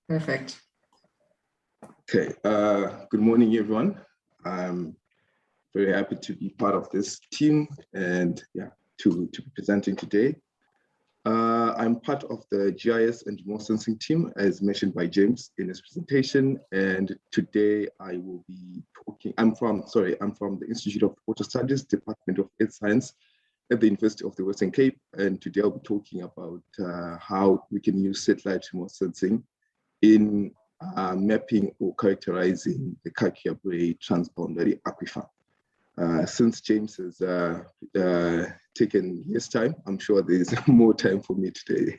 Perfect. Okay, good morning, everyone. I'm very happy to be part of this team and to be presenting today. I'm part of the GIS and remote sensing team, as mentioned by James in his presentation. And today I will be talking, I'm from the Institute of Water Studies, Department of Earth Science at the University of the Western Cape. And today I'll be talking about how we can use satellite remote sensing in mapping or characterizing the Kudzai transboundary aquifer. Since James has taken his time, I'm sure there's more time for me today.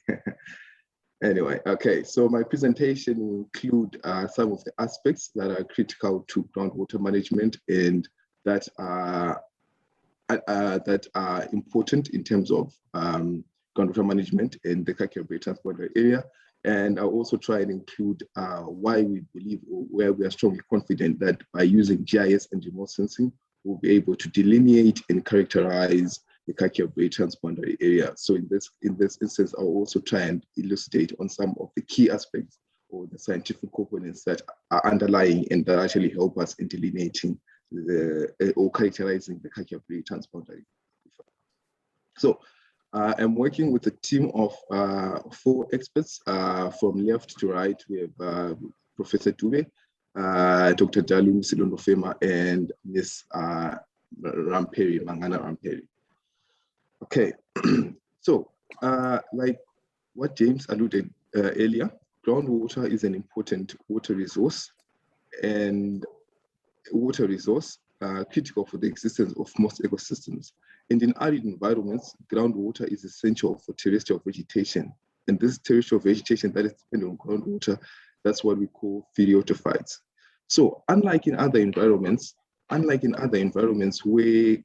Anyway, okay, so my presentation will include some of the aspects that are critical to groundwater management and that are important in terms of groundwater management in the Kudzai transboundary area. And I'll also try and include why we believe, or where we are strongly confident that by using GIS and remote sensing, we'll be able to delineate and characterize the Kudzai transboundary area. So in this instance, I'll also try and elucidate on some of the key aspects or the scientific components that are underlying and that actually help us in delineating or characterizing the Kudzai transboundary. So I'm working with a team of 4 experts. From left to right, we have Professor Dube, Dr. Dalu Silondofema, and Ms. Ramperi, Mangana Ramperi. Okay, so like what James alluded earlier, groundwater is an important water resource, and critical for the existence of most ecosystems. And in arid environments, groundwater is essential for terrestrial vegetation. And this terrestrial vegetation that is dependent on groundwater, that's what we call phyreotophytes. So unlike in other environments where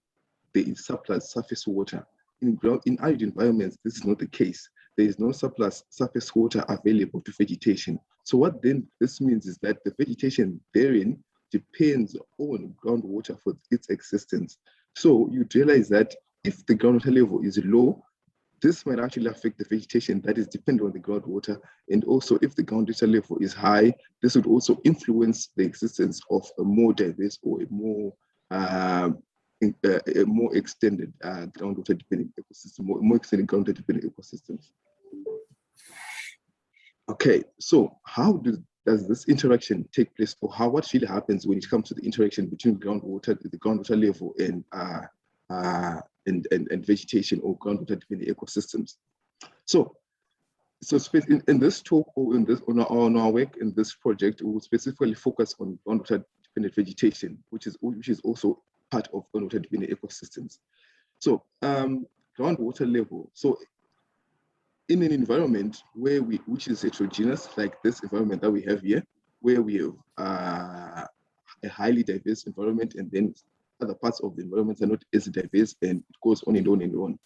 there is surplus surface water, in arid environments, this is not the case. There is no surplus surface water available to vegetation. So what then this means is that the vegetation therein depends on groundwater for its existence. So you realize that if the groundwater level is low, this might actually affect the vegetation that is dependent on the groundwater. And also if the groundwater level is high, this would also influence the existence of a more diverse or a more extended groundwater dependent ecosystem, more extended groundwater dependent ecosystems. Okay, so how does this interaction take place, or what really happens when it comes to the interaction between the groundwater level and vegetation or groundwater dependent ecosystems? So in this talk or on our work in this project, we will specifically focus on groundwater dependent vegetation, which is also part of groundwater dependent ecosystems. So groundwater level. So in an environment which is heterogeneous, like this environment that we have here, where we have a highly diverse environment, and then other parts of the environment are not as diverse, and it goes on and on and on.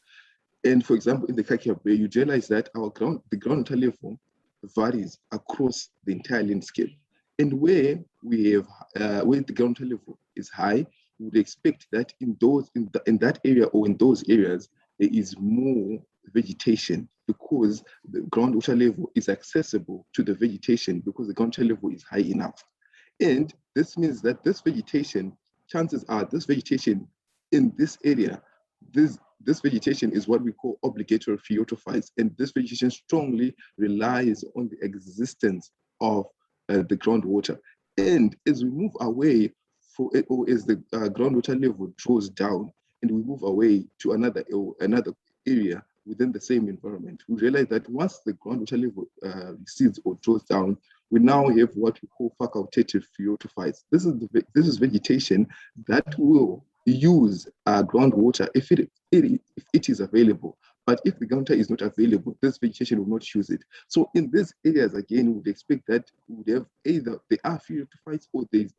And for example, in the Kudzai, you realize that the groundwater level varies across the entire landscape. And where we have where the groundwater level is high, we would expect that in that area or in those areas there is more vegetation, because the groundwater level is accessible to the vegetation because the groundwater level is high enough. And this means that this vegetation, chances are this vegetation in this area, this vegetation is what we call obligatory phyreotophytes, and this vegetation strongly relies on the existence of the groundwater. And as we move away or as the groundwater level draws down and we move away to another area within the same environment, we realize that once the groundwater level recedes or draws down, we now have what we call facultative phyreotophytes. This is vegetation that will use groundwater if it is available. But if the groundwater is not available, this vegetation will not use it. So in these areas, again, we would expect that we would have either there are phyreotophytes or there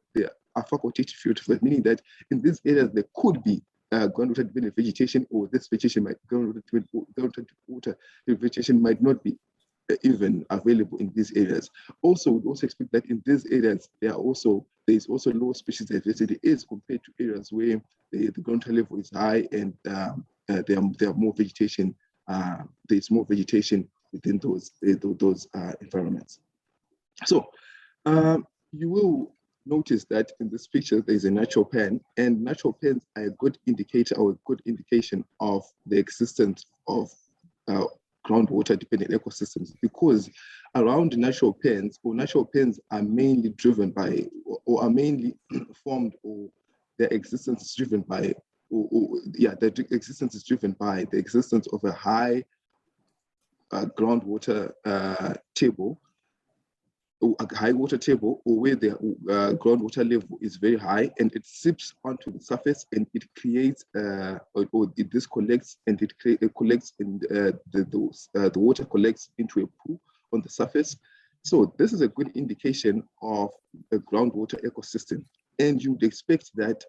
are facultative phyreotophytes, meaning that in these areas there could be groundwater dependent vegetation, or this vegetation groundwater vegetation might not be even available in these areas. Also, we also expect that in these areas there is also low species diversity as compared to areas where the groundwater level is high and there are more vegetation. There's more vegetation within those environments. So you will notice that in this picture, there's a natural pan, and natural pans are a good indicator or a good indication of the existence of groundwater dependent ecosystems, because around natural pans, or natural pans are mainly driven by, or are mainly formed, or their existence is driven by, their existence is driven by the existence of a high groundwater table, a high water table, or where the groundwater level is very high and it seeps onto the surface, and it creates or it discollects, and it collects in the water collects into a pool on the surface. So this is a good indication of a groundwater ecosystem, and you'd expect that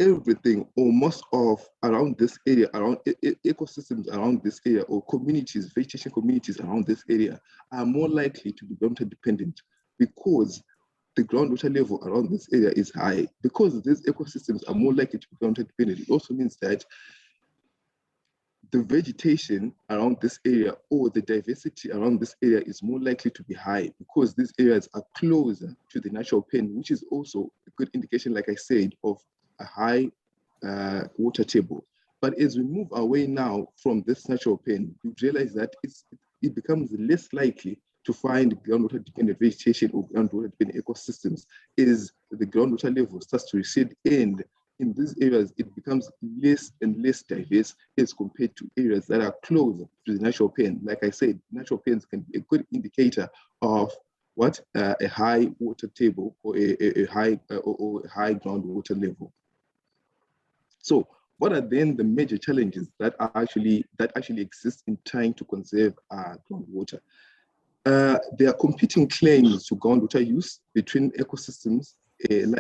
everything, or most of around this area, around ecosystems around this area, or communities, vegetation communities around this area, are more likely to be groundwater dependent, because the groundwater level around this area is high. Because these ecosystems are more likely to be groundwater dependent, it also means that the vegetation around this area, or the diversity around this area, is more likely to be high, because these areas are closer to the natural pen, which is also a good indication, like I said, of a high water table. But as we move away now from this natural pen, you realize that it becomes less likely to find groundwater dependent vegetation or groundwater dependent ecosystems as the groundwater level starts to recede, and in these areas it becomes less and less diverse as compared to areas that are closer to the natural pen. Like I said, natural pens can be a good indicator of what a high water table, or a high groundwater level. So what are then the major challenges that actually exist in trying to conserve groundwater? There are competing claims to groundwater use between ecosystems, between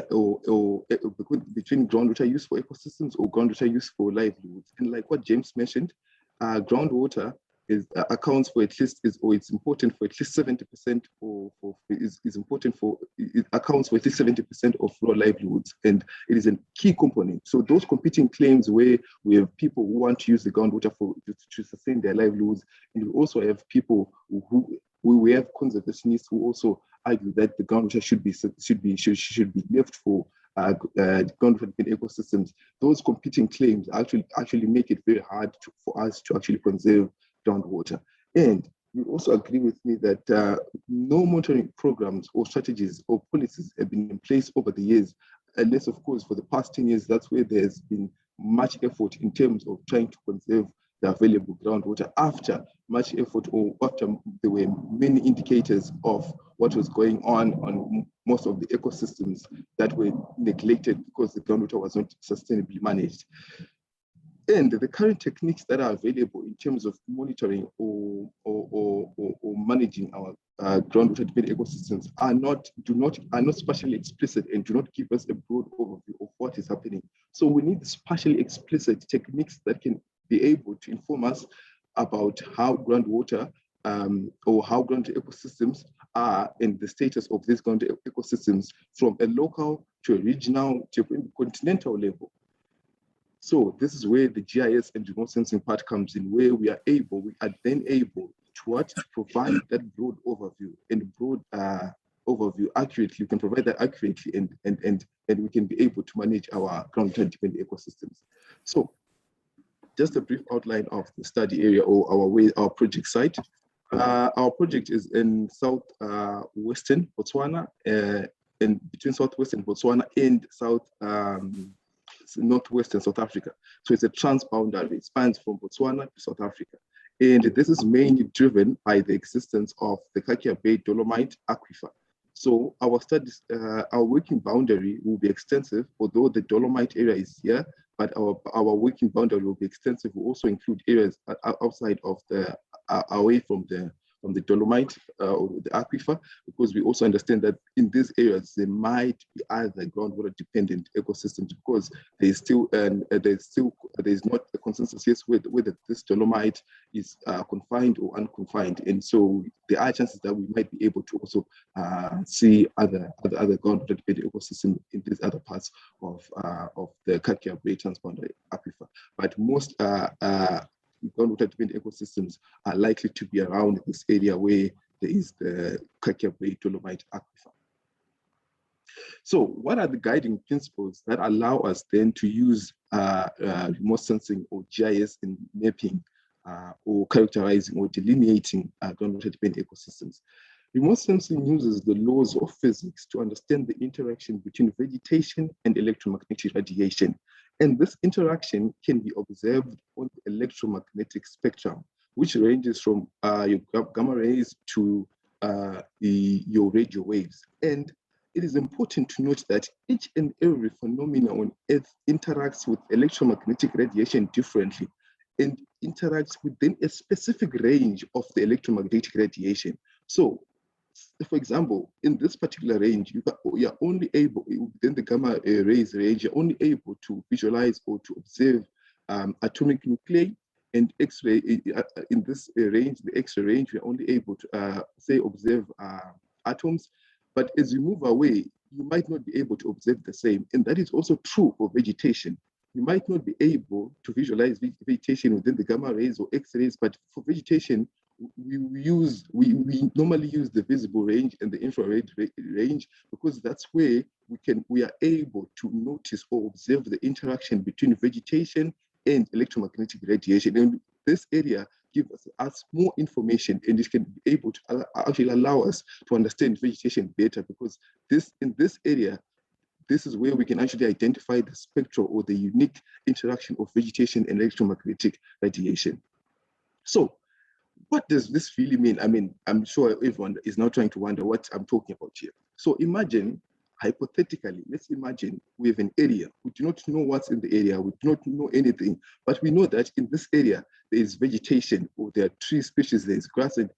groundwater use for ecosystems or groundwater use for livelihoods. And like what James mentioned, groundwater accounts for at least, or it's important for at least 70%, it accounts for at least 70% of rural livelihoods, and it is a key component. So those competing claims, where we have people who want to use the groundwater to sustain their livelihoods, and we also have people we have conservationists who also argue that the groundwater should be left for groundwater ecosystems. Those competing claims actually make it very hard for us to actually conserve groundwater. And you also agree with me that no monitoring programs or strategies or policies have been in place over the years, unless, of course, for the past 10 years, that's where there's been much effort in terms of trying to conserve the available groundwater, after much effort, or after there were many indicators of what was going on most of the ecosystems that were neglected because the groundwater was not sustainably managed. And the current techniques that are available in terms of monitoring or managing our groundwater dependent ecosystems are not spatially explicit, and do not give us a broad overview of what is happening. So we need spatially explicit techniques that can be able to inform us about how groundwater or how groundwater ecosystems are, and the status of these groundwater ecosystems from a local to a regional to a continental level. So this is where the GIS and remote sensing part comes in, where we are then able to provide that broad overview, and broad overview accurately. We can provide that accurately, and we can be able to manage our groundwater dependent ecosystems. So just a brief outline of the study area, or our project site. Our project is in southwestern Botswana, and between southwestern Botswana and northwestern South Africa. So it's a transboundary. It spans from Botswana to South Africa. And this is mainly driven by the existence of the Kakia Bay Dolomite Aquifer. So our studies, our working boundary will be extensive, although the Dolomite area is here, but our working boundary will be extensive. Will also include areas outside of away from the Dolomite or the aquifer, because we also understand that in these areas there might be either groundwater dependent ecosystems, because there's not a consensus yet whether this Dolomite is confined or unconfined, and so there are chances that we might be able to also see other groundwater dependent ecosystems in these other parts of the Kakia Bay transboundary aquifer. But most groundwater dependent ecosystems are likely to be around this area where there is the Kakya Bay Dolomite Aquifer. So what are the guiding principles that allow us then to use remote sensing or GIS in mapping or characterizing or delineating groundwater-dependent ecosystems? Remote sensing uses the laws of physics to understand the interaction between vegetation and electromagnetic radiation. And this interaction can be observed on the electromagnetic spectrum, which ranges from your gamma rays to your radio waves. And it is important to note that each and every phenomenon on Earth interacts with electromagnetic radiation differently and interacts within a specific range of the electromagnetic radiation. So, for example, in this particular range, you're only able, within the gamma rays range, you're only able to visualize or to observe atomic nuclei and X-ray. In this range, the X-ray range, we're only able to, say, observe atoms. But as you move away, you might not be able to observe the same. And that is also true for vegetation. You might not be able to visualize vegetation within the gamma rays or X-rays, but for vegetation, we normally use the visible range and the infrared range, because that's where we are able to notice or observe the interaction between vegetation and electromagnetic radiation. And this area gives us more information, and it can be able to actually allow us to understand vegetation better, because in this area, this is where we can actually identify the spectral or the unique interaction of vegetation and electromagnetic radiation. So what does this really mean? I mean, I'm sure everyone is now trying to wonder what I'm talking about here. So imagine, hypothetically, let's imagine we have an area. We do not know what's in the area. We do not know anything, but we know that in this area, there is vegetation, or there are tree species, there is grass, and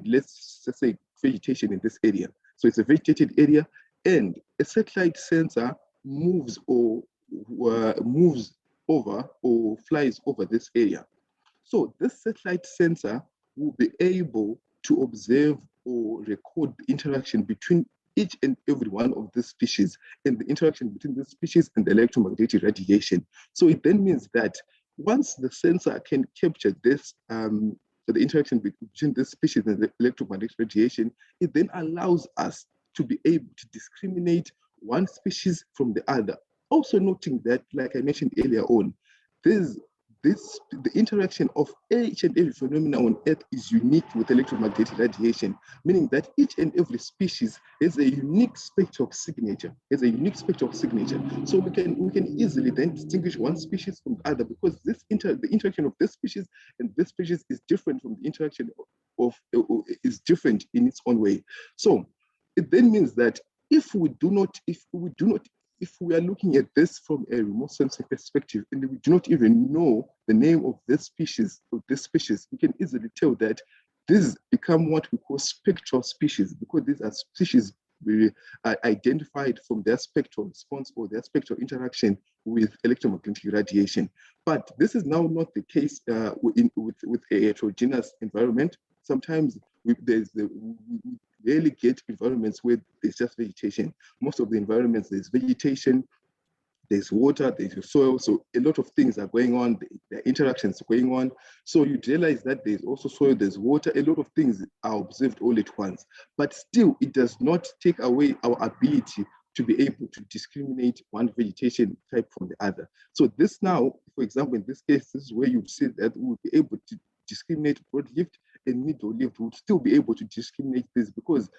let's just say vegetation in this area. So it's a vegetated area, and a satellite sensor moves over or flies over this area. So this satellite sensor will be able to observe or record the interaction between each and every one of these species, and the interaction between the species and the electromagnetic radiation. So it then means that once the sensor can capture this, the interaction between the species and the electromagnetic radiation, it then allows us to be able to discriminate one species from the other. Also noting that, like I mentioned earlier on, the interaction of each and every phenomenon on Earth is unique with electromagnetic radiation, meaning that each and every species has a unique spectral signature, So we can easily then distinguish one species from the other, because the interaction of this species and this species is different from the interaction is different in its own way. So it then means that if we are looking at this from a remote sensing perspective, and we do not even know the name of this species, we can easily tell that these become what we call spectral species, because these are species identified from their spectral response or their spectral interaction with electromagnetic radiation. But this is now not the case with a heterogeneous environment. Sometimes we rarely get environments where there's just vegetation. Most of the environments, there's vegetation, there's water, there's soil. So a lot of things are going on, there are interactions going on. So you realize that there's also soil, there's water, a lot of things are observed all at once. But still, it does not take away our ability to be able to discriminate one vegetation type from the other. So this now, for example, in this case, this is where you'd see that we'll be able to discriminate broadleaf and middle-leaf. Would still be able to discriminate this, because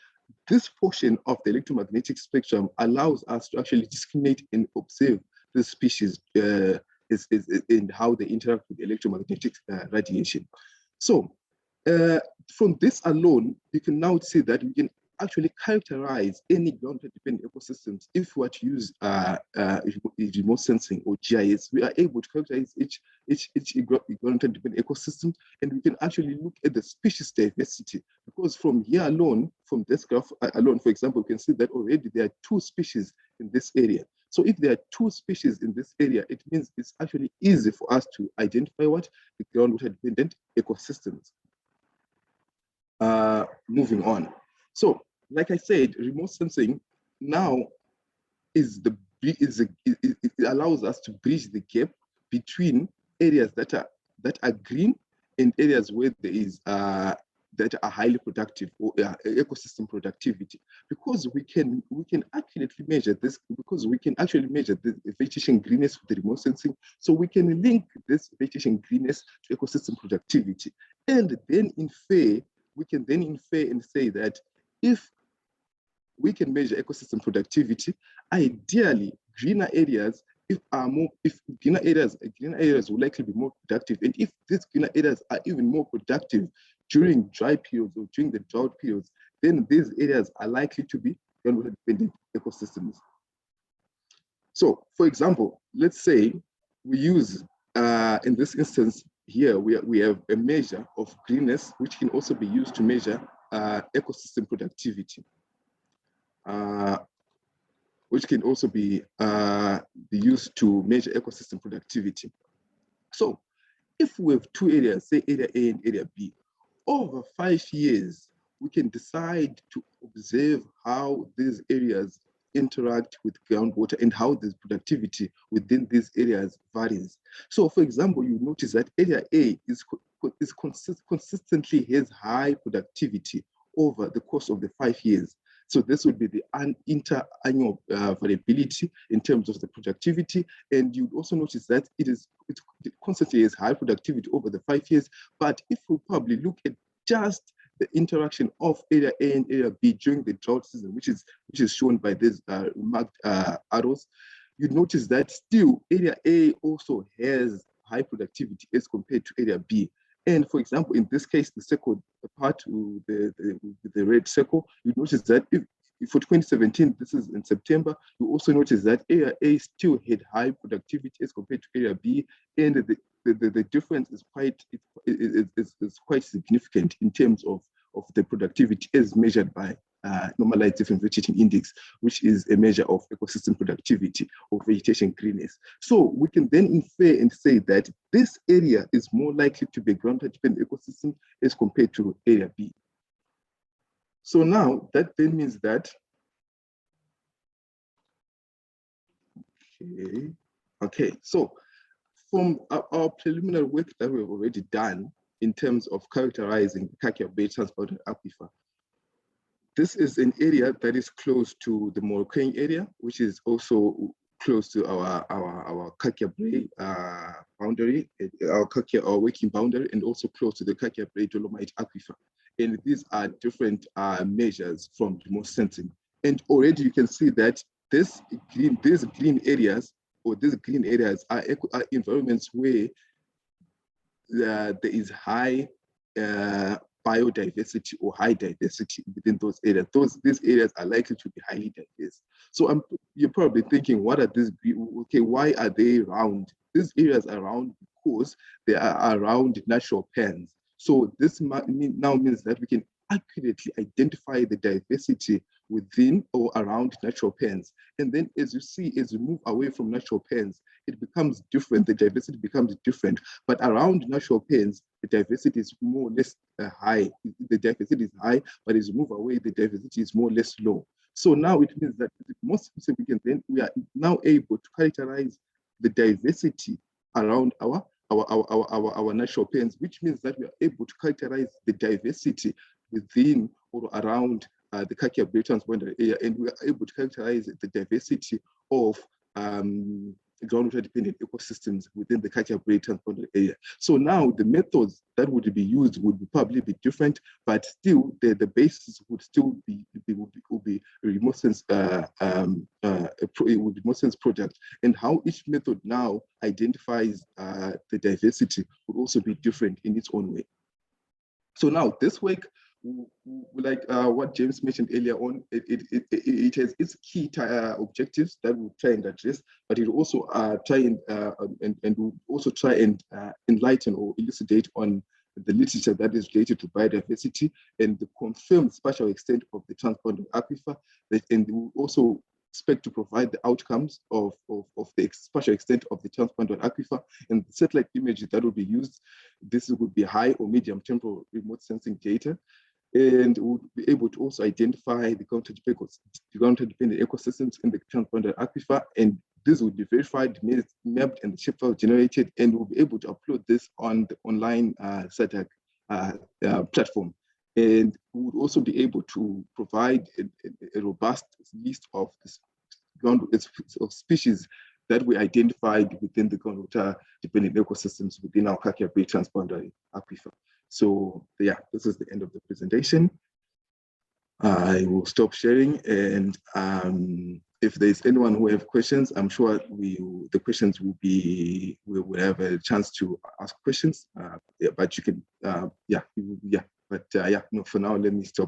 this portion of the electromagnetic spectrum allows us to actually discriminate and observe the species in how they interact with electromagnetic radiation. So from this alone, you can now see that we can actually characterize any ground-dependent ecosystems. If we were to use remote sensing or GIS, we are able to characterize each ground-dependent ecosystem, and we can actually look at the species diversity. Because from here alone, from this graph alone, for example, we can see that already there are 2 species in this area. So if there are 2 species in this area, it means it's actually easy for us to identify what the ground-dependent ecosystems. Moving on. So, like I said, remote sensing now it allows us to bridge the gap between areas that are green and areas where there that are highly productive, or ecosystem productivity, because we can accurately measure this, because we can actually measure the vegetation greenness with the remote sensing. So we can link this vegetation greenness to ecosystem productivity, and then infer, we can then infer and say that if we can measure ecosystem productivity, ideally greener areas, if greener areas will likely be more productive. And if these greener areas are even more productive during dry periods or during the drought periods, then these areas are likely to be groundwater-dependent ecosystems. So, for example, let's say we use, in this instance here, we have a measure of greenness, which can also be used to measure ecosystem productivity. Which can also be used to measure ecosystem productivity. So if we have two areas, say area A and area B, over 5 years, we can decide to observe how these areas interact with groundwater and how the productivity within these areas varies. So for example, you notice that area A consistently has high productivity over the course of the 5 years. So this would be the inter-annual variability in terms of the productivity. And you also notice that it constantly has high productivity over the 5 years. But if we probably look at just the interaction of area A and area B during the drought season, which is shown by these marked arrows, you notice that still area A also has high productivity as compared to area B. And for example, in this case, the circle part with the red circle, you notice that if for 2017, this is in September, you also notice that area A still had high productivity as compared to area B, and the difference is quite significant in terms of the productivity as measured by normalized different vegetation index, which is a measure of ecosystem productivity or vegetation greenness. So we can then infer and say that this area is more likely to be a groundwater-dependent ecosystem as compared to area B. So now that then means that, okay, so from our preliminary work that we've already done in terms of characterizing the Kakia Bay transport aquifer, this is an area that is close to the Morokweng area, which is also close to our Kakia Bay boundary, our working boundary, and also close to the Kakia Bay dolomite aquifer. And these are different measures from remote sensing. And already you can see that these green areas are environments where there is high biodiversity or high diversity within those areas. These areas are likely to be highly diverse. So you're probably thinking, what are these? Okay, why are they round? These areas are round because they are around natural pens. So this now means that we can accurately identify the diversity within or around natural pens. And then as you see, as we move away from natural pens, it becomes different, the diversity becomes different. But around natural pens, the diversity is more or less high. The diversity is high, but as you move away, the diversity is more or less low. So now it means that most significant, then we are now able to characterize the diversity around our natural pens, which means that we are able to characterize the diversity within or around the Kakia Bay transponder area, and we are able to characterize the diversity of groundwater-dependent ecosystems within the Kakia Bay transponder area. So now the methods that would be used would probably be different, but still the basis would still be remote sense project, and how each method now identifies the diversity would also be different in its own way. So now this work, like what James mentioned earlier on, it has its key objectives that we'll try and address, but it will also try and enlighten or elucidate on the literature that is related to biodiversity and the confirmed spatial extent of the transponder aquifer, and we'll also expect to provide the outcomes of the spatial extent of the transponder aquifer, and the satellite images that will be used. This would be high or medium temporal remote sensing data, and we'll be able to also identify the groundwater-dependent ecosystems in the transponder aquifer, and this will be verified, mapped, and the shapefile generated, and we'll be able to upload this on the online SATAC platform. And we would also be able to provide a robust list of species that we identified within the groundwater-dependent ecosystems within our Kakea Bay transboundary aquifer. So yeah, this is the end of the presentation. I will stop sharing, and if there's anyone who have questions, I'm sure the questions will have a chance to ask questions. Yeah, but you can, yeah. But yeah, no, for now, let me stop.